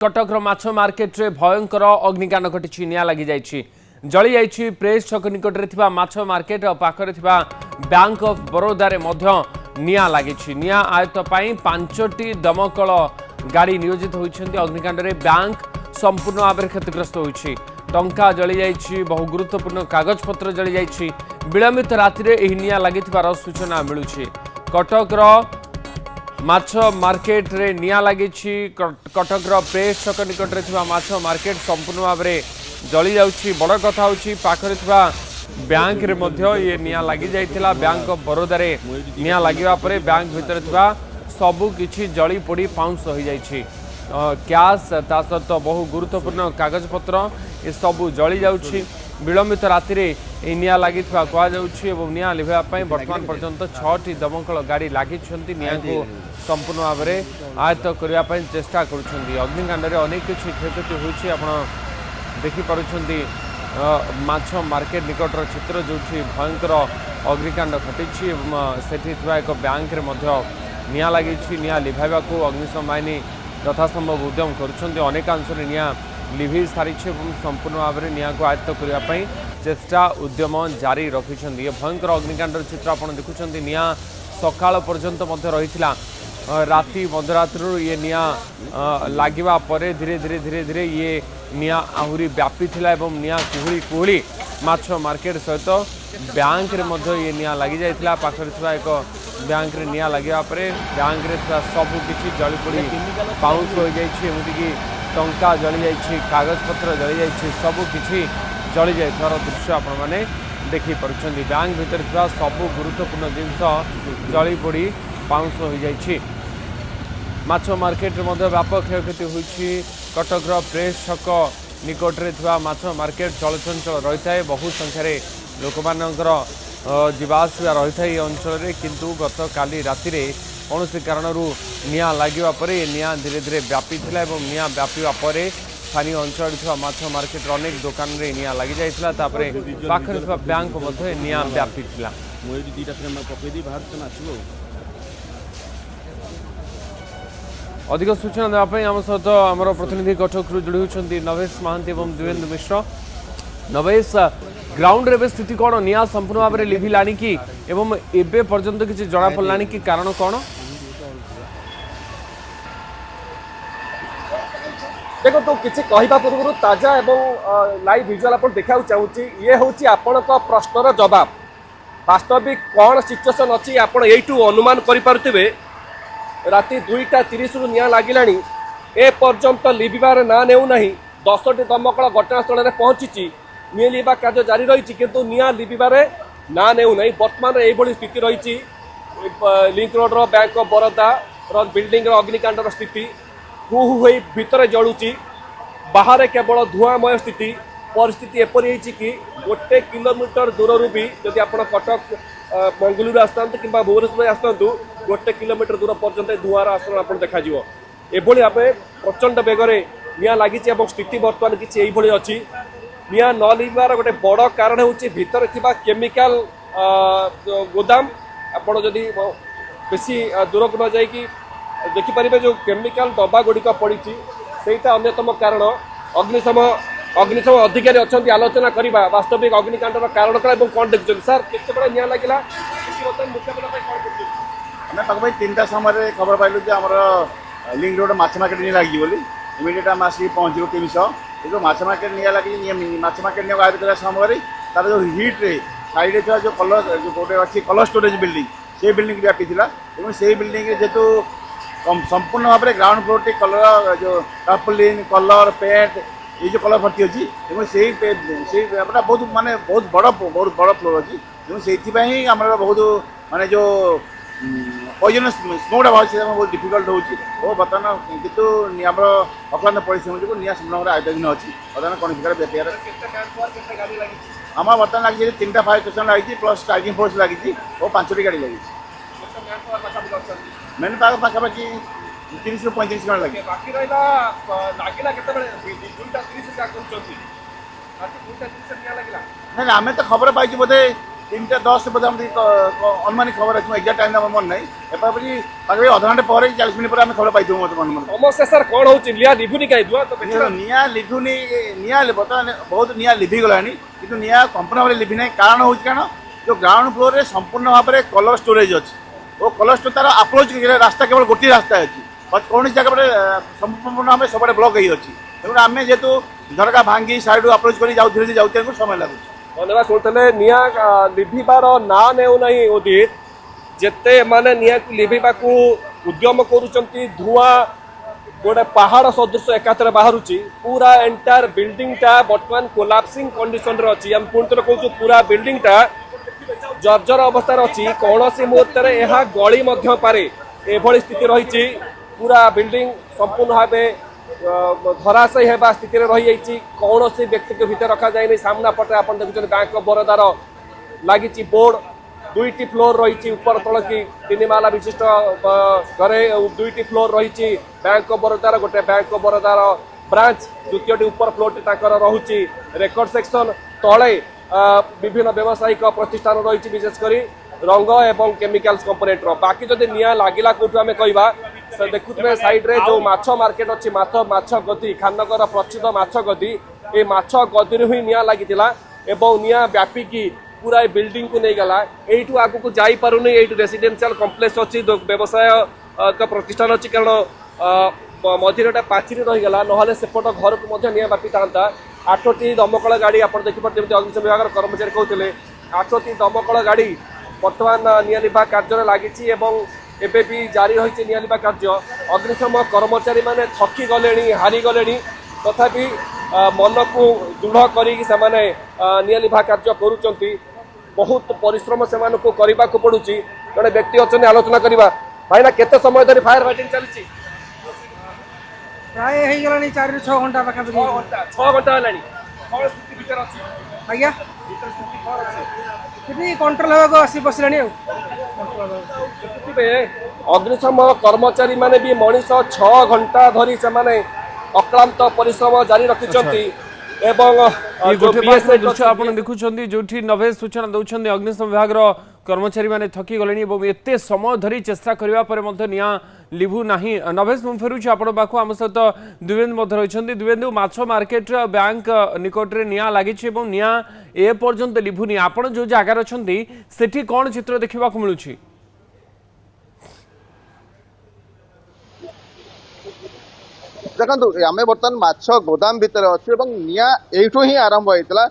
कटक माछ मार्केट रे भयंकर अग्निकांड घटी निया लगी जली जाइए प्रेस छक निकट में माछ मार्केट और पाखरे बैंक ऑफ बरोदा रे मध्य निया लगी निया आयत पाई 5टी दमकल गाड़ी नियोजित होती अग्निकांड रे बैंक संपूर्ण भाव में क्षतिग्रस्त होती टंका जली जाइए बहु गुरुत्वपूर्ण कागज पत्र जली जाइए विलंबित राति निया लगी सूचना मिलूँ कटक माछ मार्केट रे निया लगी कटक प्रेस छक निकट में माछ मार्केट संपूर्ण भाव में जली जाउछि बड़ कथा होछि पाखरे बैंक रे मध्य ये निया लगी जाइथिला बैंक ऑफ बरोदा रे निया लागिबा परे बैंक भितर सबु किछि जली पोड़ी पाउंस हो जाइछि कैश ता सहित बहु गुरुत्वपूर्ण कागज पत्र ये सबु जली जाउछि विलंबित राति रे निया लगी कह निया लिभा बर्तमान पर्यंत 6टी दमकल गाड़ी लगी निया को संपूर्ण भाव में आयत्त करने चेष्टा कर अग्निकांड में अनेक किसी क्षयक्षति होती देखिपुंट माछ मार्केट निकटर चित्र जो भयंकर अग्निकांड घटी से एक बैंक रे मध्य निया लगी निया लिभाइबा अग्निशम बाहिनी यथासंभव उद्यम करेकांश निया लिभि सारी संपूर्ण भाव में निया को आयत्त करने चेष्टा उद्यम जारी रखिंट ये भयंकर अग्निकांड चित्र आप देखुं निया सकाळ पर्यंत रही राति मध्यरात्रु ये निया लागिबा परे धीरे धीरे धीरे धीरे ये निया आहुरी व्यापी थिला एवं निया कुहुली कुहुली माछ मार्केट सहित बैंक रे मध्य ये निया लगी जाइथिला पाखरे थिबा एक बैंक रे निया लागिबा परे बैंक रे थिबा सब किछि जली पोड़ी पाउंस हो जाइछि एमिति कि टंका जली जाइछि कागज पत्र जली जाइछि सब किछि जली जाइथार दृश्य आपण माने देखि परुछन्ती बैंक भितर थिबा सब गुरुत्वपूर्ण जिनिस जली पोड़ी पाउंस हो जाइछि माछ मार्केट में व्यापक क्षयक्षति होती कटक प्रेस छक निकट में माछ मार्केट चलचंचल रही है बहु संख्यार लोक मानकर जीवासवा रही है अंचल में किंतु गत काली राति कौन कारण निया लगे पर निया धीरे धीरे व्यापी थिला एवं निया व्यापीवा पर स्थानीय अंचल माछ मार्केट अनेक दुकान रे निया लगी जाइथिला तापरे पाखरे बैंक मध्य निया व्यापी थिला अधिक सूचना देवाई आम सहित आम प्रतिनिधि कटक जोड़ी होती नवेश महांती और दिवेंदु मिश्र नवेश ग्राउंड रे स्थिति कौन निया संपूर्ण भाव में लिभिला कि एवं एबे पर्यंत किसी जना पड़ा कि कारण कौन देखो तो किसी कहवा पूर्व ताजा एवं लाइव विजुअल आप देखा चाहूँगी ये हूँ आपण प्रश्नर जवाब वास्तविक कौन सिचुएसन अच्छी आप अनुमान करें राति 2:30 रु निया लगिला ए पर्यंत लिभार ना नेउना 10टी दमकल घटनास्थल में पहुंची निलिवा कार्य जारी रही किंतु निया लिभार ना नेउना बर्तमान यही स्थिति रही link road bank of Baroda building अग्निकांड स्थिति हु हु भितर जलुची बाहर केवल धुआंमय स्थिति परिस्थिति एपरी कि 1 किलोमीटर दूर भी जदि आप कटक मंगलूर आसता कि भुवनेश्वर आसतु 1 किलोमीटर दूर पर्यंत धुआर आसन आप देखा एभली भाव प्रचंड बेगर निया लगी स्थिति बर्तमान किसी अच्छी निया न लिबार गोटे बड़ कारण हूँ भितर केमिकल गोदाम आपड़ जदि बेसी दूर को न जाकि देखिपारे जो केमिकल डब्बा गुड़िक पड़ी सेटा अन्यतम कारण अग्निशम अधिकारी अच्छा आलोचना करवा वास्तविक अग्निकांड कारण कौन देखते सर केत निया लगे आम पाखा 3टा समय खबर पाइलु जे आमर लिंक रोड माछ मार्केट नहीं लगी बोली इमिडिएट आम आसिक पहुँचू टीम सह जो माछ मार्केट निया लगी माछ मार्केट निया आयोजित करा समय तार जो हिट रे साइड जो कलर जो गोटे अच्छी कलर स्टोरेज बिल्डिंग से बिल्डिंग व्यापी से बिल्डिंग जेतु संपूर्ण भाव में ग्राउंड फ्लोर टी कलर जो टार्पोलिन कलर पेंट ये जो कलर भर्ती अच्छी से बहुत माने बहुत बड़ फ्लोर अच्छी से आम बहुत माने जो पॉइजनस स्मोटा बाहर से बहुत डिफिकल्ट हो बर्तमान कितु आम अक्लांत परिश्रम जो निया संपूर्ण आयोजन अच्छी बर्तमान कौन प्रकार व्यापार आम बर्तमान लगी 3टा फायर स्टेशन लगी प्लस स्ट्राइकिंग फोर्स लगी और 5टी गाड़ी लगी मेन पाखापाखि 30 ରୁ 35 जन लगे बाकी रहा नहीं आम तो खबर पाई बोधे 3:10 बोधे अनुमानिक खबर अच्छी एक्जाक्ट टाइम मन ना एपापरी पाखे अधघंटे पर 40 मिनट पर आम खबर पाई मत मन समस्या सर कौन होची लिया लिभुनी कहीं धुआ तो बेसी निआ लिभुनी निआ बर्तमान बहुत निआ लिभि गलानी किंतु निआ संपूर्ण भाव लिभि ना कारण हूँ कारण जो ग्राउंड फ्लोर रे संपूर्ण भाव में कलर स्टोरेज अच्छी वो कलर स्टोर तार अप्रोच रास्ता केवल गोटे रास्ता अच्छी कौन जगह संपूर्ण भाव सब ब्लक हो तेणु आम जेहेतु झरका भांगी साइड अप्रोच कर धीरे जाऊँ समय लगुच धन्यवाद शुणुते निया लिभिबार ना नेउना उदित जेते माने निया लिभिबा को उद्यम करूचंती धुआं गोटे पहाड़ सदृश एकाथरे बाहरुची पूरा एंटायर बिल्डिंग टा वर्तमान कोलाप्सिंग कंडीशन रे अछि हम पुणतर कहूछु पूरा बिल्डिंग टा जर्जर अवस्था रे अछि कोनोसी मुहूर्त रे एहा गली मध्य पारे एभली स्थिति रहिछि पूरा बिल्डिंग संपूर्ण भाबे धराशयी हेबा स्थिति रही जाइए कौन से व्यक्ति के भीतर रखा जाए सामना पटे आप देखुं बैंक ऑफ बरोदार लगी बोर्ड 2टी फ्लोर रही ऊपर तल की 3 माला विशिष्ट घरे 2टी फ्लोर रही बैंक ऑफ बरोदार गोटे बैंक ऑफ बरोदार ब्रांच द्वितीय ऊपर फ्लोर टी रोचे रेकर्ड सेक्शन तले विभिन्न व्यावसायिक प्रतिष्ठान रही विशेषकर रंग एवं केमिकल्स कंपोनेंट बाकी जब निया लगिला कौटू आम कहवा देखुए साइड रे जो माछ मार्केट अच्छी माछ गदी खाननगर प्रसिद्ध माछ गदी ये माछ गदी ही निया लगी निया व्यापिकी पूरा बिल्डिंग को नहीं गला यू आग को जापारूनी ये रेसिडेंशियल कम्प्लेक्स अच्छी व्यवसाय प्रतिष्ठान अच्छी कारण मझे गोटे पाचेरी रहीगला ना सेपट घर को निया व्यापी था 8टी दमकल गाड़ी आप देखिए अग्निशम विभाग कर्मचारी कहते 8टी दमकल गाड़ी बर्तमान निया लिभा कार्य लगी एबे भी जारी रही निया कार्य अग्निशम कर्मचारी माने थकी गले हारी गले तथापि मन को दृढ़ करने निया लिभा कार्य करुँच बहुत परिश्रम से करने को पड़ुची जड़े व्यक्ति अच्छा आलोचना करवा भाई ना केते समय धरी फायर फाइटिंग चलती प्राय हो गलानी 4 ରୁ 6 घंटा पाखा 6 घंटा है कौन स्थिति भीतर अच्छी आज्ञा भीतर स्थिति कौन अच्छी स्थिति कंट्रोल होगा आसी बसलानी अग्निशम कर्मचारी माने भी मनीष 6 घंटा धरी से अक्लांत परिश्रम जारी रखिंट दृश्य आप देखुं जो नभेश सूचना दौरान अग्निशम विभाग कर्मचारी माने थकी गले एत समय धरी चेष्टा करने निया लिभु नाही नभेश मुझे फेरुची आपण पाखु आम सहित द्विवेंदु रही द्विवेंदु माछ मार्केट बैंक निकट में निया लगी निया ए पर्यंत लिभुनी आपण जो जगार अच्छा सेठी कौन चित्र देखा मिलूँ देखो आम बर्तमान माछ गोदाम भितर अच्छे निया यू ही आरंभ होता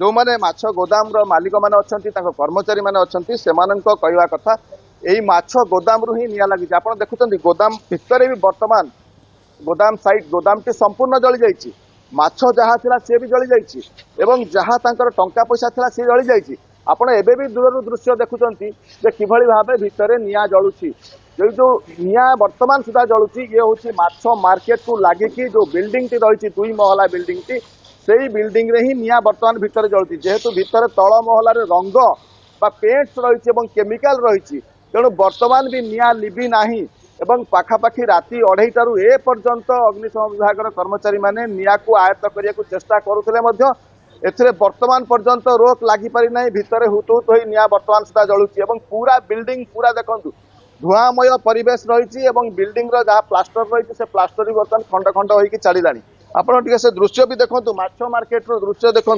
जो मैंने माछ गोदाम मालिक मैंने अच्छा कर्मचारी मैंने अच्छा से कहवा कथा यही माछ गोदाम रु ही निया लगी आप देखुं गोदाम भितर भी बर्तमान गोदाम साइड गोदाम टी संपूर्ण जली जाइए माछ जहाँ था सी भी जली जाइए जहाँ टंका पैसा था सी जली जाइए आपड़ एबे भी दूर दृश्य देखुं किभली भाव भितर निया जलुची जो निया वर्तमान सुधा जलुची ये हूँ माछ मार्केट को लगिकी जो बिल्डिंग टी रही 2 महला बिल्डिंग टी से बिल्डिंग रे ही निया वर्तमान भितर जलुची जेहेतु भितर तल महलार रंग बा पेंट्स रही केमिकल रही तेणु वर्तमान भी निया लिभि नाही पाखापाखि राति 2:30 ए पर्यंत अग्निशम विभाग कर्मचारी माने निया को आयत्त करने को चेष्टा करुले एथिरे वर्तमान पर्यंत रोक लगी पारि नाही भितर हुतुहुत होई निया वर्तमान सुधा जलुची पूरा बिल्डिंग पूरा देखंतु धुआमय परिवेश रही बिल्डिंग जहाँ प्लास्टर रही से प्लास्टर भी बर्तमान खंड खंड होगी चलिलानी आपड़ से दृश्य भी देखो माछ मार्केट दृश्य देखो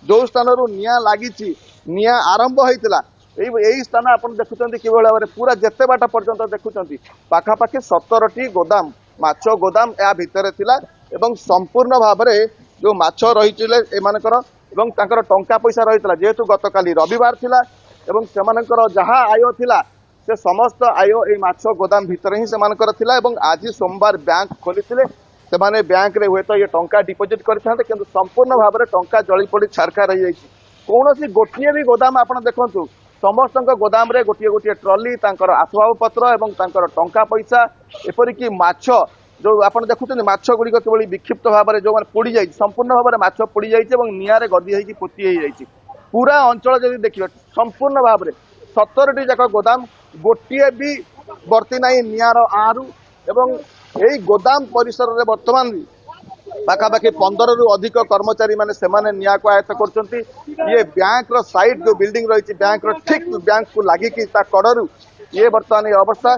जो स्थान निया लगी निया आरंभ होता यही स्थान आप देखुं कि भाव में पूरा जिते बाट पर्यंत देखुं पाखापाखि 17टी गोदाम माछ गोदाम या भितर थिला संपूर्ण भाव में जो माछ रही एमानकर टंका पैसा रही जेहेतु गतकाली रविवार थिला से जहाँ आय थिला से समस्त आय ये माछ गोदाम भितर ही से आज सोमवार बैंक खोली से बैंक रे हुए तो ये टंका डिपोजिट करते कि संपूर्ण भाव में टंका जली पड़ी छारखा रही जाइए कौन सी गोटे भी गोदाम आप देखु समस्त गोदाम रे गोटे गोटे ट्रली आसबाब पत्र और टंका पैसा एपरिक माछ जो आप देखुं माछ गुड़िक किभली विक्षिप्त भाव में जो पोड़ी जाइए संपूर्ण भाव में माछ पोड़ी जाइए निआरे गदी होगी पोती हो जाइए पूरा अंचल जब देखिए संपूर्ण भाव में 17टी जाक गोदाम गोटे भी बर्ती ना निआर आरु एवं यही गोदाम परिसर में वर्तमान पाखापाखि 15 रु अधिक कर्मचारी माने सेमाने निया को आयत्त करछंती ये बैंक रो साइड जो बिल्डिंग रही बैंक रो ठीक बैंक को लागि कि ता कड़रू ये वर्तमान ये अवस्था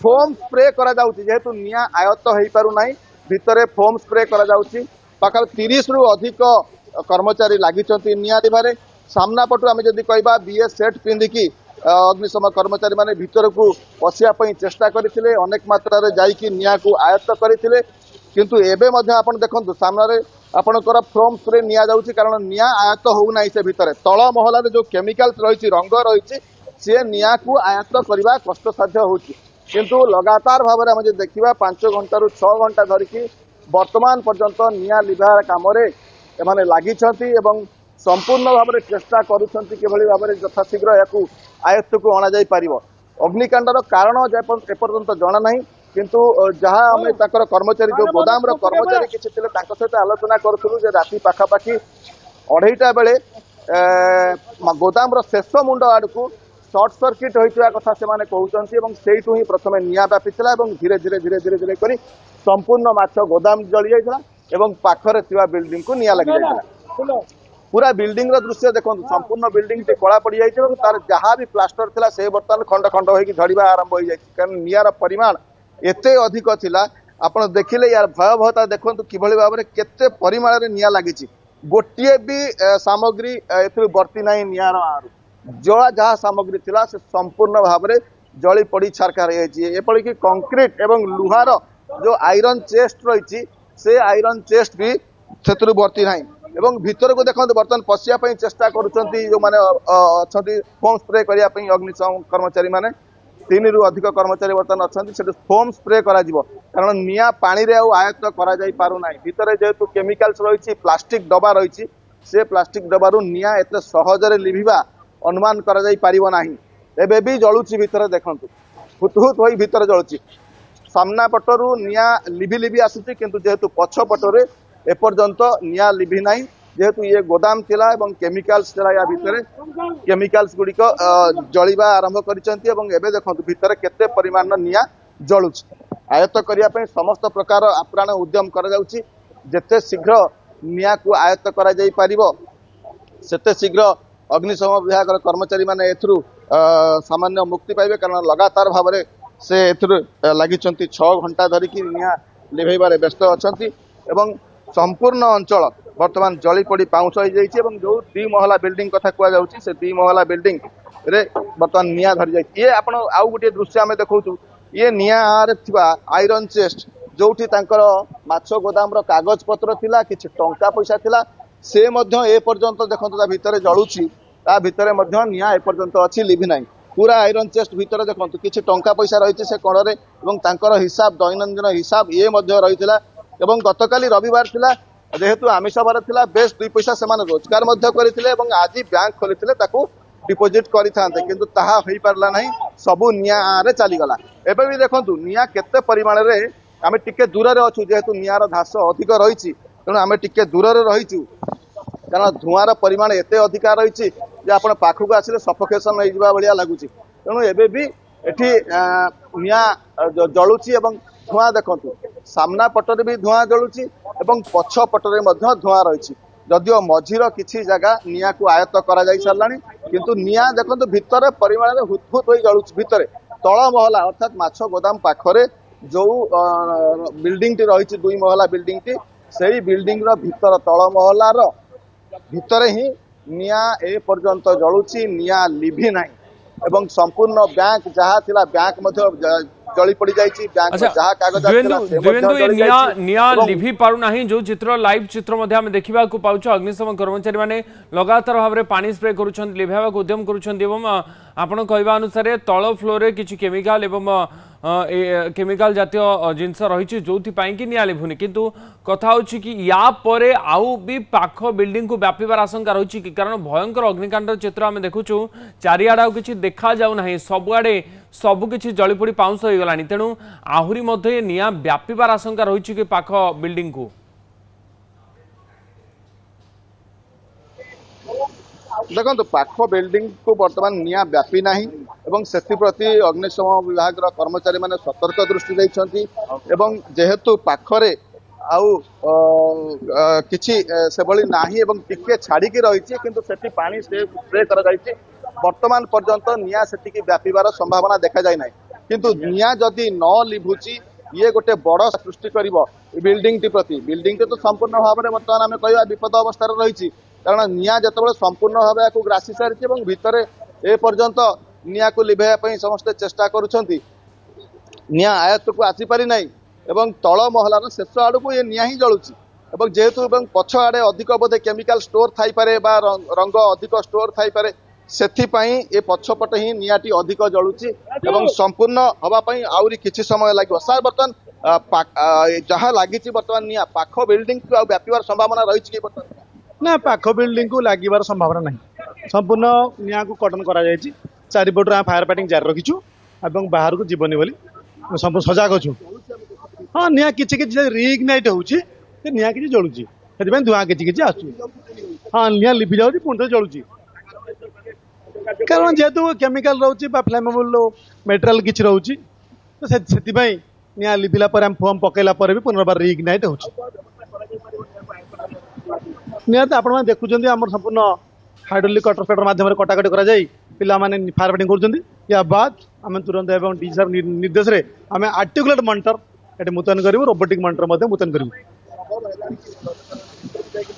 फोम स्प्रे करा जाउची जेहेतु निया आयत्त होई पारु नाही भितरे फोम स्प्रे करा जाउची पाखा 30 रु अधिक कर्मचारी लागिचंती निया दिभारे सामना पटु आमे जदी कहबा बीएस सेट पिंदिकी अग्निशम कर्मचारी माने भितर को पशिया पई चेष्टा करथिले अनेक मात्रा रे जाई कि निया को आयत्त करथिले किंतु एबे मध्य आपण देखंतु सामने आपणकर फ्रोम स्प्रे निया जाउची कारण निया आयत्त हो नाही से भितर तळ महला रे जो केमिकल्स रहिची रंग रहिची से निया को आयत्त करबा कष्ट साध्य होची किंतु लगातार भाबरे हम जे देखिबा 5 घंटा रु 6 घंटा धरिकी वर्तमान पर्यंत निया लिभार काम रे एमाने लागिछंती एवं संपूर्ण भाबरे चेष्टा करूछंती केभली भाबरे यथाशीघ्र याकू आयत्त को अणा जाई पारिबो अग्निकांडर कारण एपर्यंत जणा नाही किंतु जहाँ आम ताकर कर्मचारी जो गोदाम रो कर्मचारी किसी थे सहित आलोचना करूँ जे राति पाखापाखि 2:30 बेले गोदाम रो शेष मुंड आड़कू सर्ट सर्किट होता कथा से कहते से ही प्रथम निया व्यापीला धीरे धीरे धीरे धीरे धीरे कर संपूर्ण माछ गोदाम जली जाता पाखरे बिल्डिंग को निया लगी जाता पूरा बिल्डिंग रो दृश्य देखो संपूर्ण बिल्डिंग टी कला पड़ जाए तार जहाँ भी प्लास्टर थिला से बर्तमान खंड खंड होगी झड़वा आरंभ हो जाए कारण नियार परिमाण एते अधिक थिला आपण देखिले यार भयावहता देखंतु किभली भाव में केते परिमाण रे निया लागिची गोटिए भी सामग्री एथु बर्ती नाही नियार जला जहाँ सामग्री थिला से संपूर्ण भाव में जली पड़ी छारखार होती एपरि कि कंक्रीट एवं लुहार जो आयरन चेस्ट रही से आयरन चेस्ट भी से बर्ती नाही एवं भीतर को देखो बर्तमान पशिया चेष्टा करुँच जो मैंने अच्छा फोम स्प्रे करने अग्निशम कर्मचारी माने 3 रु अधिक कर्मचारी बर्तमान अच्छा फोम स्प्रे कारण निया पानी रे आयत्त करा जाई पारु नाही भितर जेहेतु केमिकल्स रही प्लास्टिक डबा रही से प्लास्टिक डबारू निया एत सहजरे लिभिबा अनुमान करा जाई पारिबो नाही एबे भी जळुची भितर देखंतु हुतहुत होई भितर जळुची सामना पटरू निया लिभि लिभि आसुची किंतु जेहेतु पछ पटरे एपर्यंत निया लिभि नाही जेहेतु ये गोदाम थिला एवं केमिकल्स थिला या भितर केमिकल्स गुड़िक जलिबा आरंभ करिसंती एवं एबे देखंतु भितर केते परिमाण निया जळुची आयत्त करिया पय समस्त प्रकार आप्राण उद्यम करा जाउची जेते शीघ्र निया को आयत्त करा जाई पारिबो सेते शीघ्र अग्निशम विभाग कर्मचारी माने एथरु सामान्य मुक्ति पाइबे कारण लगातार भाव में से एथरु लागिचंती 6 घंटा धरिकी निया लिभेबारे व्यस्त अछंती एवं संपूर्ण अंचल वर्तमान जली पड़ी पाउंस हो जाइए जो 2 महला बिल्डिंग कथा कह जाउची से 2 महला बिल्डिंग रे वर्तमान निया धरी जाइए ये आपण आउ गोटे दृश्य आमे देखौछु ये निया रे थिबा आयरन चेस्ट जोठी तांकर माछ गोदाम रो कागज पत्र थिला किछि टंका पैसा थिला से मध्य ए पर्यंत देखंतु ता भितरे जळुची ता भितरे मध्य निया ए पर्यंत अछि लिभि नाही पूरा आयरन चेस्ट भितरे देखंतु किछि टंका पैसा रहिछि से कोणरे एवं तांकर हिसाब दैनंदिन हिसाब ये मध्य रहिथिला एवं गतकाली रविवार थिला जेहेतु आमिष बार थिला बेस 2 पैसा सेमाने रोजगार मध्य करथिले एवं आज बैंक खोलिथिले ताकू डिपोजिट करिथांते किंतु ताहा होई पारला नाही सबु निया रे चली गला एबे भी देखंतु निया केते परिमाण रे आमे टिके दूर रे अछु जेहेतु नियार धास अधिक रहिछि तेणु आमे टिके दूर रे रहिछु कारण धुआर परिमाण एते अधिक रहिछि जे आपण पाखु आसिले सफोकेशन होई जिबा बलिया लागुछि तेणु एबे भी एठी निया जळुछि एवं धुआं देखंतु सामना पटरे भी धुआं जळुछि एवं पछ पटरे मध्य धुआं रहिछि जदिओ मझीर किछि जगह निया को आयत्त करा जाई सरलानी किंतु निया देखंतु भितर परिमाण रे हुतहुत होई जळुछि भितरे तळ महला अर्थात माछ गोदाम पाखरे जो बिल्डिंग टी रही 2 महला बिल्डिंग टी से बिल्डिंग रो भीतर तल महला रो भीतर ही निया ए पर्यंत जळुची निया लिभि नाही एवं संपूर्ण बैंक जहाँ थिला बैंक मध्य जली पड़ी जाइछि बैंक जहाँ कागज देवेंदु निया लिभि पारु नाही जो चित्र लाइव चित्र मध्य हम देखिबा को पाउछ अग्निशम कर्मचारी माने लगातार भाव में पानी स्प्रे करूछन लिभावा को उद्यम करूछन एवं आपण कहबा अनुसार तळ फ्लोर रे किछि केमिकल एवं केमिकल जातीय जिनस रही जो कि निया लिभुनी किंतु कथा होछि कि या परे आउ भी पाख बिल्डिंग को व्यापीबार आशंका रही कि कारण भयंकर अग्निकांड चित्र आम देखुचु चारिआडे आउ किछि देखा जाउ नाही सबुआडे सबकिछि जलीपोड़ी पाउंस हो गलानी तेणु आहुरी मध्य निया व्यापीबार आशंका रही कि पाख बिल्डिंग को देखो पाख बिल्डिंग को बर्तमान निया व्यापी नाही एवं सेप्रति अग्निशम विभाग कर्मचारी माने सतर्क दृष्टि देइछंती एवं जेहेतु पाखरे ଆଉ କିଛି ସେଭଳି ନାହିଁ ଏବଂ ଟିକେ ଛାଡ଼ିକି ରହିଛି କିନ୍ତୁ ସେଠି ପାଣି ସ୍ପ୍ରେ କରାଯାଇଛି। ବର୍ତ୍ତମାନ ପର୍ଯ୍ୟନ୍ତ ନିଆଁ ସେଠିକି ବ୍ୟାପିବାର ସମ୍ଭାବନା ଦେଖାଯାଇ ନାହିଁ କିନ୍ତୁ ନିଆଁ ଯଦି ନ ଲିଭୁଛି ଇଏ ଗୋଟେ ବଡ଼ ସୃଷ୍ଟି କରିବ ବିଲ୍ଡିଂଟି ପ୍ରତି। ବିଲ୍ଡିଂଟି ତ ସମ୍ପୂର୍ଣ୍ଣ ଭାବରେ ବର୍ତ୍ତମାନ ଆମେ କହିବା ବିପଦ ଅବସ୍ଥାରେ ରହିଛି କାରଣ ନିଆଁ ଯେତେବେଳେ ସମ୍ପୂର୍ଣ୍ଣ ଭାବେ ଏହାକୁ ଗ୍ରାସି ସାରିଛି ଏବଂ ଭିତରେ ଏ ପର୍ଯ୍ୟନ୍ତ ନିଆଁକୁ ଲିଭେଇବା ପାଇଁ ସମସ୍ତେ ଚେଷ୍ଟା କରୁଛନ୍ତି ନିଆଁ ଆୟତ୍ତକୁ ଆସିପାରି ନାହିଁ ଏବଂ ତଳ ମହଲାର ଶେଷ ଆଡ଼କୁ ଏ ନିଆଁ ହିଁ ଜଳୁଛି ଏବଂ ଯେହେତୁ ଏବଂ ପଛ ଆଡ଼େ ଅଧିକ ବୋଧେ କେମିକାଲ ଷ୍ଟୋର ଥାଇପାରେ ବା ରଙ୍ଗ ଅଧିକ ଷ୍ଟୋର ଥାଇପାରେ ସେଥିପାଇଁ ଏ ପଛପଟେ ହିଁ ନିଆଁଟି ଅଧିକ ଜଳୁଛି ଏବଂ ସମ୍ପୂର୍ଣ୍ଣ ହେବା ପାଇଁ ଆହୁରି କିଛି ସମୟ ଲାଗିବ। ସାର୍ ବର୍ତ୍ତମାନ ଯାହା ଲାଗିଛି ବର୍ତ୍ତମାନ ନିଆଁ ପାଖ ବିଲ୍ଡିଂକୁ ଆଉ ବ୍ୟାପିବାର ସମ୍ଭାବନା ରହିଛି କି ବର୍ତ୍ତମାନ? ନା ପାଖ ବିଲ୍ଡିଂକୁ ଲାଗିବାର ସମ୍ଭାବନା ନାହିଁ। ସମ୍ପୂର୍ଣ୍ଣ ନିଆଁକୁ କର୍ଡନ କରାଯାଇଛି। ଚାରିପଟରୁ ଆମେ ଫାୟାର ଫାଇଟିଂ ଜାରି ରଖିଛୁ ଏବଂ ବାହାରକୁ ଯିବନି ବୋଲି ସମ୍ପୂର୍ଣ୍ଣ ସଜାଗ ଅଛୁ। ହଁ ନିଆଁ କିଛି କିଛି ରିଇଗ୍ନାଇଟ୍ ହେଉଛି ନିଆଁ କିଛି ଜଳୁଛି ସେଥିପାଇଁ ଧୂଆଁ କିଛି କିଛି ଆସୁଛି। ହଁ ନିଆଁ ଲିଭି ଯାଉଛି ପୁଣି ଥରେ ଜଳୁଛି କାରଣ ଯେହେତୁ କେମିକାଲ ରହୁଛି ବା ଫ୍ଲେମେବୁଲ ମେଟେରିଆଲ କିଛି ରହୁଛି ତ ସେଥିପାଇଁ ନିଆଁ ଲିଭିଲା ପରେ ଆମେ ଫୋମ୍ ପକେଇଲା ପରେ ବି ପୁନର୍ବାର ରିଇଗ୍ନାଇଟ୍ ହେଉଛି। ନିହାତି ଆପଣମାନେ ଦେଖୁଛନ୍ତି ଆମର ସମ୍ପୂର୍ଣ୍ଣ ହାଇଡ୍ରୋଲିକ୍ କଟର ମାଧ୍ୟମରେ କଟାକଟି କରାଯାଇ ପିଲାମାନେ ଫାୟାର ଫାଇଟିଂ କରୁଛନ୍ତି। ୟା ବାଦ ଆମେ ତୁରନ୍ତ ଏବଂ ଡିଜି ସାର୍ ନିର୍ଦ୍ଦେଶରେ ଆମେ ଆର୍ଟିକୁଲେଟ୍ ମନିଟର ଏଠି ମୁତୟନ କରିବୁ, ରୋବୋଟିକ୍ ମନିଟର ମଧ୍ୟ ମୁତୟନ କରିବୁ।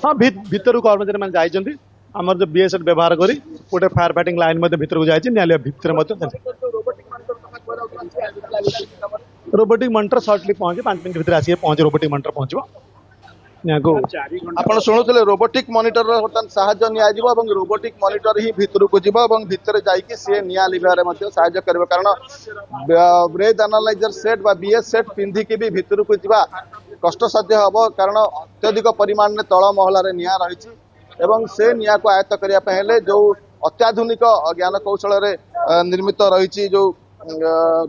ହଁ ଭିତରୁ କର୍ମଚାରୀ ମାନେ ଯାଇଛନ୍ତି ଆମର ଯୋଉ BSF ବ୍ୟବହାର କରି ଗୋଟେ ଫାୟାର ଫାଇଟିଂ ଲାଇନ୍ ମଧ୍ୟ ଭିତରକୁ ଯାଇଛି। ନିଆଁ ଭିତରେ ମଧ୍ୟ ରୋବୋଟିକ୍ ମନିଟର ସର୍ଟଲି ପହଞ୍ଚି 5 ମିନିଟ୍ ଭିତରେ ଆସିକି ପହଞ୍ଚି ରୋବୋଟିକ୍ ମନିଟର ପହଞ୍ଚିବ। ଆପଣ ଶୁଣୁଥିଲେ ରୋବୋଟିକ୍ ମନିଟର ବର୍ତ୍ତମାନ ସାହାଯ୍ୟ ନିଆଯିବ ଏବଂ ରୋବୋଟିକ୍ ମନିଟର ହିଁ ଭିତରକୁ ଯିବ ଏବଂ ଭିତରେ ଯାଇକି ସିଏ ନିଆଁ ଲିଭାରେ ମଧ୍ୟ ସାହାଯ୍ୟ କରିବ କାରଣ ବ୍ରେଥ୍ ଆନାଲାଇଜର ସେଟ୍ ବା BS ସେଟ୍ ପିନ୍ଧିକି ବି ଭିତରକୁ ଯିବା କଷ୍ଟସାଧ୍ୟ ହେବ କାରଣ ଅତ୍ୟଧିକ ପରିମାଣରେ ତଳ ମହଲାରେ ନିଆଁ ରହିଛି ଏବଂ ସେ ନିଆଁକୁ ଆୟତ୍ତ କରିବା ପାଇଁ ହେଲେ ଯୋଉ ଅତ୍ୟାଧୁନିକ ଜ୍ଞାନ କୌଶଳରେ ନିର୍ମିତ ରହିଛି ଯୋଉ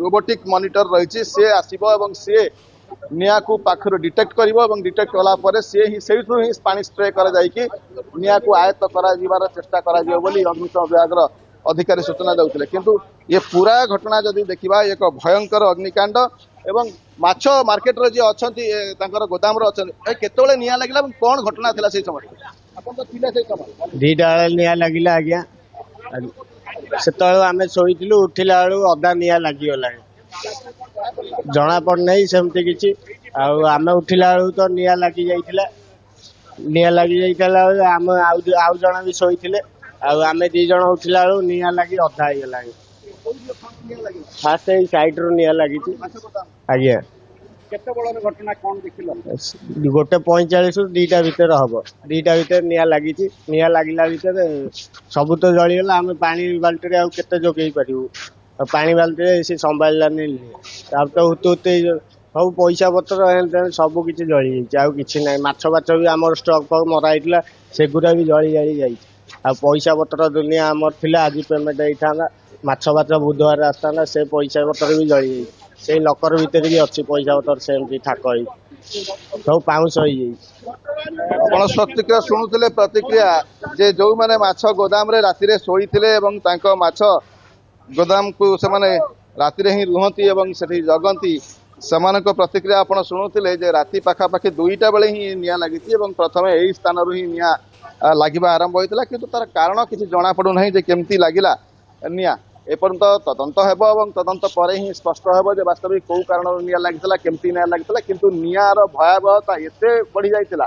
ରୋବୋଟିକ୍ ମନିଟର ରହିଛି ସିଏ ଆସିବ ଏବଂ ସିଏ ନିଆଁକୁ ପାଖରୁ ଡିଟେକ୍ଟ କରିବ ଏବଂ ଡିଟେକ୍ଟ କଲା ପରେ ସିଏ ହିଁ ସେଇଠୁ ହିଁ ପାଣି ସ୍ପ୍ରେ କରାଯାଇକି ନିଆଁକୁ ଆୟତ୍ତ କରାଯିବାର ଚେଷ୍ଟା କରାଯିବ ବୋଲି ଅଗ୍ନିଶମ ବିଭାଗର ଅଧିକାରୀ ସୂଚନା ଦେଉଥିଲେ। କିନ୍ତୁ ଏ ପୁରା ଘଟଣା ଯଦି ଦେଖିବା ଏକ ଭୟଙ୍କର ଅଗ୍ନିକାଣ୍ଡ ଏବଂ ମାଛ ମାର୍କେଟରେ ଯିଏ ଅଛନ୍ତି ତାଙ୍କର ଗୋଦାମରେ ଅଛନ୍ତି କେତେବେଳେ ନିଆଁ ଲାଗିଲା ଏବଂ କଣ ଘଟଣା ଥିଲା ସେଇ ସମୟରେ? ଆପଣ ତ ଥିଲେ ସେଇ ସମୟ? 2ଟା ବେଳେ ନିଆଁ ଲାଗିଲା ଆଜ୍ଞା। ସେତେବେଳୁ ଆମେ ଶୋଇଥିଲୁ, ଉଠିଲା ବେଳୁ ଅଧା ନିଆଁ ଲାଗିଗଲାଣି, ଜଣା ପଡୁନାହିଁ ସେମିତି କିଛି। ଆଉ ଆମେ ଉଠିଲା ବେଳକୁ ତ ନିଆଁ ଲାଗି ଯାଇଥିଲା ବେଳେ ଆମେ ଆଉ ଜଣ ବି ଶୋଇଥିଲେ ଆଉ ଆମେ 2 ଜଣ ଉଠିଲା ବେଳକୁ ନିଆଁ ଲାଗି ଅଧା ହେଇଗଲାଣି। ଫାଷ୍ଟ ଏଇ ସାଇଡରୁ ନିଆଁ ଲାଗିଛି ଆଜ୍ଞା। କେତେବେଳର ଘଟଣା କଣ ଦେଖିଲ? 1:45ରୁ 2ଟା ଭିତରେ ହବ। 2ଟା ଭିତରେ ନିଆଁ ଲାଗିଛି। ନିଆଁ ଲାଗିଲା ଭିତରେ ସବୁ ତ ଜଳିଗଲା। ଆମେ ପାଣି ବାଲ୍ଟିରେ ଆଉ କେତେ ଯୋଗେଇ ପାରିବୁ, ଆଉ ପାଣି ବାଲ୍ଟିରେ ସେ ସମ୍ଭାଳିଲାନି। ତାପରେ ତ ହୁତୁ ସବୁ ପଇସା ପତ୍ର ସବୁ କିଛି ଜଳି ଯାଇଛି, ଆଉ କିଛି ନାହିଁ। ମାଛ ବି ଆମର ଷ୍ଟକ୍ ଫକ୍ ମରା ହେଇଥିଲା ସେଗୁରା ବି ଜଳି ଯାଇଛି। ଆଉ ପଇସା ପତ୍ର ଦୁନିଆ ଆମର ଥିଲା, ଆଜି ପେମେଣ୍ଟ ହେଇଥାନ୍ତା, ମାଛ ବୁଧବାର ଆସିଥାନ୍ତା, ସେ ପଇସା ପତ୍ର ବି ଜଳି ଯାଇଛି। ସେଇ ଲକର ଭିତରେ ବି ଅଛି ପଇସା ପତ୍ର ସେମିତି ଥାକ ହେଇ ସବୁ ପାଉଁଶ ହେଇଯାଇଛି। ଆପଣ ପ୍ରତିକ୍ରିୟା ଶୁଣୁଥିଲେ ପ୍ରତିକ୍ରିୟା ଯେ ଯୋଉମାନେ ମାଛ ଗୋଦାମରେ ରାତିରେ ଶୋଇଥିଲେ ଏବଂ ତାଙ୍କ ମାଛ ଗୋଦାମକୁ ସେମାନେ ରାତିରେ ହିଁ ରୁହନ୍ତି ଏବଂ ସେଠି ଜଗନ୍ତି ସେମାନଙ୍କ ପ୍ରତିକ୍ରିୟା ଆପଣ ଶୁଣୁଥିଲେ ଯେ ରାତି ପାଖାପାଖି 2ଟା ବେଳେ ହିଁ ନିଆଁ ଲାଗିଛି ଏବଂ ପ୍ରଥମେ ଏହି ସ୍ଥାନରୁ ହିଁ ନିଆଁ ଲାଗିବା ଆରମ୍ଭ ହୋଇଥିଲା କିନ୍ତୁ ତାର କାରଣ କିଛି ଜଣାପଡୁନାହିଁ ଯେ କେମିତି ଲାଗିଲା ନିଆଁ। ଏପର୍ଯ୍ୟନ୍ତ ତଦନ୍ତ ହେବ ଏବଂ ତଦନ୍ତ ପରେ ହିଁ ସ୍ପଷ୍ଟ ହେବ ଯେ ବାସ୍ତବିକ କୋଉ କାରଣରୁ ନିଆଁ ଲାଗିଥିଲା, କେମିତି ନିଆଁ ଲାଗିଥିଲା। କିନ୍ତୁ ନିଆଁର ଭୟାବହତା ଏତେ ବଢି ଯାଇଥିଲା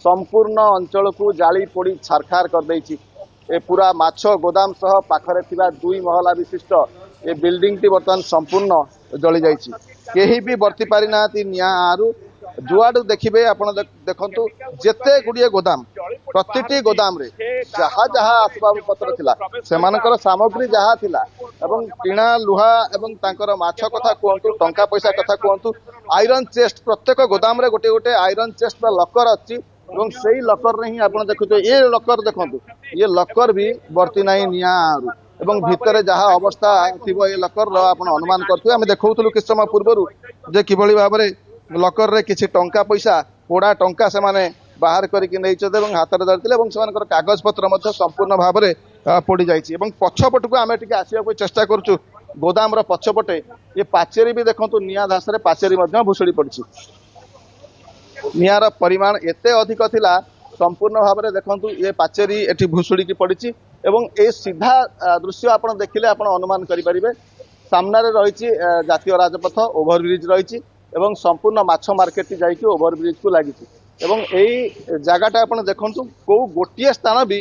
ସମ୍ପୂର୍ଣ୍ଣ ଅଞ୍ଚଳକୁ ଜାଳି ପୋଡି ଛାରଖାର କରିଦେଇଛି। ଏ ପୁରା ମାଛ ଗୋଦାମ ସହ ପାଖରେ ଥିବା 2 ମହଲା ବିଶିଷ୍ଟ ଏ ବିଲ୍ଡିଂଟି ବର୍ତ୍ତମାନ ସମ୍ପୂର୍ଣ୍ଣ ଜଳି ଯାଇଛି। କେହି ବି ବର୍ତ୍ତି ପାରି ନାହାନ୍ତି ନିଆଁ ଆରୁ। ଯୁଆଡୁ ଦେଖିବେ ଆପଣ ଦେଖନ୍ତୁ ଯେତେ ଗୁଡିଏ ଗୋଦାମ, ପ୍ରତିଟି ଗୋଦାମରେ ଯାହା ଯାହା ଆସିବାବ ପତ୍ର ଥିଲା, ସେମାନଙ୍କର ସାମଗ୍ରୀ ଯାହା ଥିଲା ଏବଂ ଟିଣା ଲୁହା ଏବଂ ତାଙ୍କର ମାଛ କଥା କୁହନ୍ତୁ, ଟଙ୍କା ପଇସା କଥା କୁହନ୍ତୁ, ଆଇରନ୍ ଚେଷ୍ଟ ପ୍ରତ୍ୟେକ ଗୋଦାମରେ ଗୋଟେ ଗୋଟେ ଆଇରନ୍ ଚେଷ୍ଟ ବା ଲକର ଅଛି ଏବଂ ସେଇ ଲକରରେ ହିଁ ଆପଣ ଦେଖୁଥିବେ ଏ ଲକର ଦେଖନ୍ତୁ, ଇଏ ଲକର ବି ବର୍ତ୍ତି ନାହିଁ ନିଆଁ ଆରୁ ଏବଂ ଭିତରେ ଯାହା ଅବସ୍ଥା ଥିବ ଏ ଲକରର ଆପଣ ଅନୁମାନ କରୁଥିବେ। ଆମେ ଦେଖାଉଥିଲୁ କିଛି ସମୟ ପୂର୍ବରୁ ଯେ କିଭଳି ଭାବରେ ଲକରରେ କିଛି ଟଙ୍କା ପଇସା, ପୋଡା ଟଙ୍କା ସେମାନେ ବାହାର କରିକି ନେଇଛନ୍ତି ଏବଂ ହାତରେ ଧରିଥିଲେ ଏବଂ ସେମାନଙ୍କର କାଗଜ ପତ୍ର ମଧ୍ୟ ସମ୍ପୂର୍ଣ୍ଣ ଭାବରେ ପୋଡି ଯାଇଛି। ଏବଂ ପଛପଟକୁ ଆମେ ଟିକେ ଆସିବାକୁ ଚେଷ୍ଟା କରୁଛୁ। ଗୋଦାମର ପଛପଟେ ଏ ପାଚେରୀ ବି ଦେଖନ୍ତୁ ନିଆଁ ଧାସରେ ପାଚେରୀ ମଧ୍ୟ ଭୁଷୁଡି ପଡିଛି। निआर परिमाण एते अधिक थिला संपूर्ण भाव में देखु ये पाचेरी एठी भुशुड़ी की पड़ी एवं ए सीधा दृश्य आपण देखिले आपण अनुमान करें सामने रही जातीय राजपथ ओभरब्रिज रही एवं संपूर्ण माछ मार्केट जाइए ओभरब्रिज को लगी एवं यही जगटा आप देखु कौ गोटे स्थान भी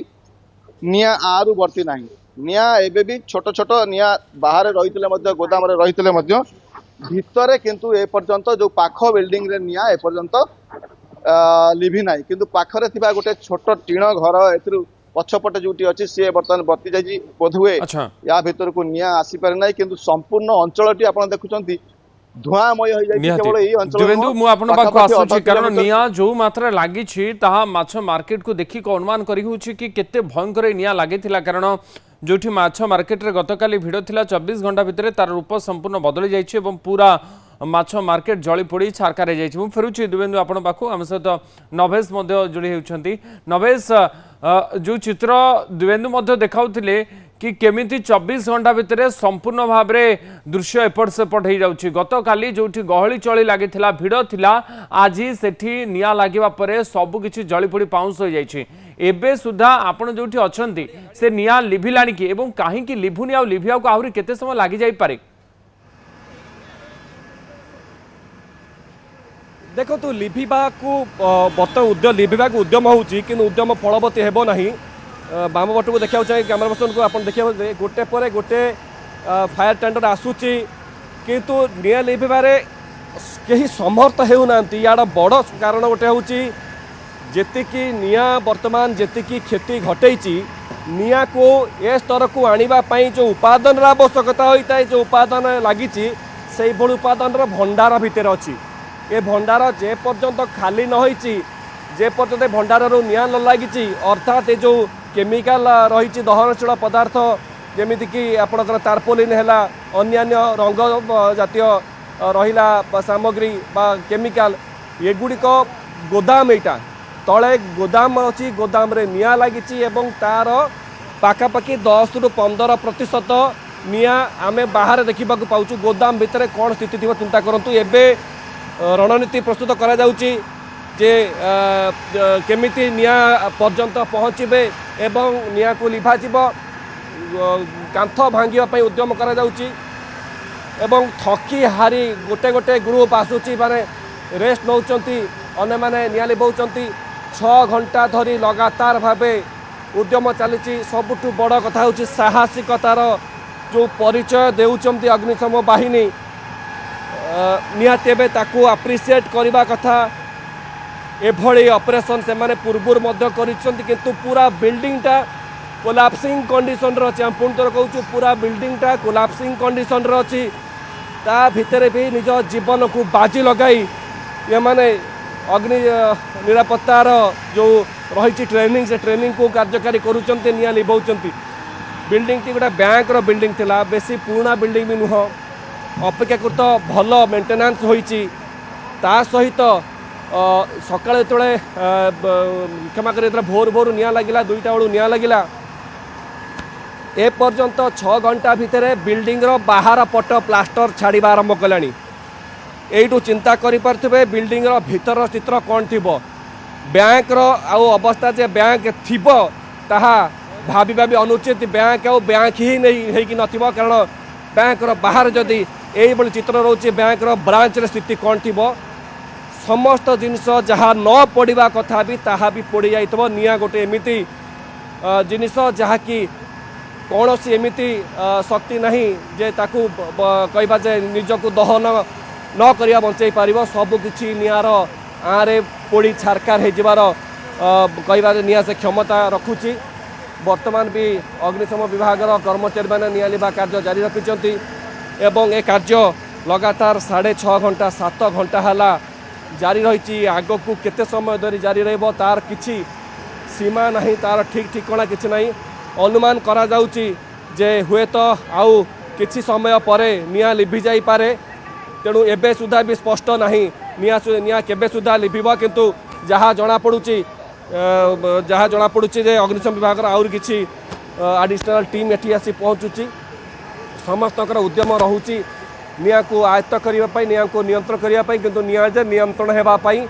निआ आरु वर्ती ना निआ एबे भी छोट छोट निआ बाहर रही गोदाम रही भितर किंतु ए पर्यंत जो पाख बिल्डिंग रे निआ ए पर्यंत लिभि ना किंतु पाखरे थिबा गोटे छोट टीण घर ए पछपटे जोटी अच्छी सी बर्तमान बत्ती जाइए बोधहुए या भीतर को निआ आसी पारे ना किंतु संपूर्ण अंचलटी आप देखुंत धुआमय हो जाय केवल एही अंचल देवेंदु मु आपन पाखो आसुची कारण निया जो मात्रा लागि छी ताहा माछ मार्केट को देखि को अनुमान करी होची कि केते भयंकर निया लागिथिला कारण जोठी माछ मार्केट रे गतकाली भिड़ थिला 24 घंटा भितरे तार रूप संपूर्ण बदली जाइछि एवं पूरा माछ मार्केट जली पड़ी छारकारे जाइछि मु फेरुछि देवेंदु आपन पाखो हम सहित नवेश मध्य जोड़ी हेउछंती नवेश जो चित्र देवेंदु मध्य देखाउथिले कि केमिति 24 घंटा भितर संपूर्ण भाव में दृश्य एपट सेपट हो जाउछि गतकाली जोठी गहली चली लागिथिला भिड़ थिला आज सेठी निया लागिबा परे सब किछि जली पड़ी पाउंस हो जाइछि एबे सुधा आपण जोठी अछंती से निया लिभिलानी कि एवं काहे कि लिभुनी आ लिभिया को आहुरी केते समय लागि जाई पारे देखो तो लिभिबा को बर्तमान उद्यम लिभिबा को उद्यम होउछि कि उद्यम फलवती हेबो नाही बाम पट को देखा चाहिए कैमरा पर्सन को आप देखिए गोटे पर गोटे फायर टेंडर आसूची किंतु निया लिभारे कहीं समर्थ होना यार बड़ कारण गोटे हूँ जी निया वर्तमान जी क्षति घटई निया को ए स्तर को आने जो उपादान आवश्यकता होता है जो उपादान लगी से उपादान भंडार भितर अच्छी ए भंडार जे पर्यंत खाली न होई जे पर्यंत भंडार निया न लगी अर्थात ये जो केमिकाल रही दहनशील पदार्थ जमीक आपणकर तारपोलिन है अन्यान्य रंग जातीय रहा सामग्री बा केमिकाल एगुड़िक गोदाम यहाँ तले गोदाम अच्छी गोदाम रे निया लगी तार पाखापाखि 10 ରୁ 15% निया आमे बाहर देखा पाऊँ गोदाम भितर कौन स्थिति थी चिंता करूँ एबे रणनीति प्रस्तुत करा जाउची जे केमिति निया पर्यंत पहुँचे एवं निया को लिभा कांथ भांगी उद्यम करा जाउची एवं थकी हारी गोटे गोटे ग्रुप आसूची माने रेस्ट नौचंती अन्य माने निया लिभाउचंती 6 घंटा धरी लगातार भावे उद्यम चली सबुठु बड़ कथा हूँ साहसिकतार जो परिचय देउचंती अग्निशम बाहिनी निहाती ताकू अप्रिशिएट करने कथा एभली ऑपरेशन से माने पूर्वर मध्य करिसेंती किंतु पूरा बिल्डिंगटा कोलैप्सिंग कंडीशन रे अछि पुण तर कहूँ पूरा बिल्डिंगटा कोलैप्सिंग कंडीशन रे अछि ता भितर भी निज जीवन को बाजी लगाई ये माने अग्नि निरापत्तार जो रही ट्रेनिंग से ट्रेनिंग को कार्यकारी करुचंती निया लिभाउचंती बिल्डिंग टी गोटे बैंक रो बिल्डिंग थिला बेसी पुराना बिल्डिंग भी नुह अपेक्षाकृत भल मेंटेनेंस होईची ता सहित सकाळ जो क्षमा कर भोर भोर निया लगिला 2टा बेलू निया लगिला ए पर्यंत 6 घंटा भितर बिल्डिंग रो बाहर पट प्लास्टर छाड़ा आरंभ कलानी एइटू चिंता करें बिल्डिंग रो भीतर चित्र कौन थी बैंक रो आउ अवस्था जे बैंक थिबो ताहा भाविबा भी अनुचित बैंक आउ बैंक ही नहीं हेकि नथिबो कारण बैंक रो बाहर जदि एई बली चित्र रोचे बैंक रो ब्रांच रे स्थिति कौन थी समस्त जिनस जहाँ न पड़ा कथा भी ताहा भी पड़ जाइए निया गोटे एमती जिनिस जहाँकि कौन सी एमती शक्ति नहीं जे ताकू कहबा जे निजको दहन न करिया बंचई पार सबकि निआर आरे पोड़ी छारकार हो कहबार निया से क्षमता रखुची वर्तमान भी अग्निशम विभाग कर्मचारी मैंने निया लिभा कार्य जारी रखिंट एवं ए कार्य लगातार 6.5 घंटा 7 घंटा है जारी रही आग को केते समय धरी जारी रहिबो तार किछि सीमा नहीं तार ठीक ठिकाना किछि नहीं अनुमान करा जाउची जे हुए तो आउ किछि समय परे निया लिभि जाई पारे तेणु एबे सुधा भी स्पष्ट नहीं निया केबे सुधा लिभिबो किंतु जहाँ जना पड़ुची जे अग्निशम विभाग आउर किछि एडिशनल टीम एठी आसी पहुँचुची समस्तकर उद्यम रहुची निया को आयत्त करने निया को नियंत्रण करने किंतु निया जे नियंत्रण होगापाई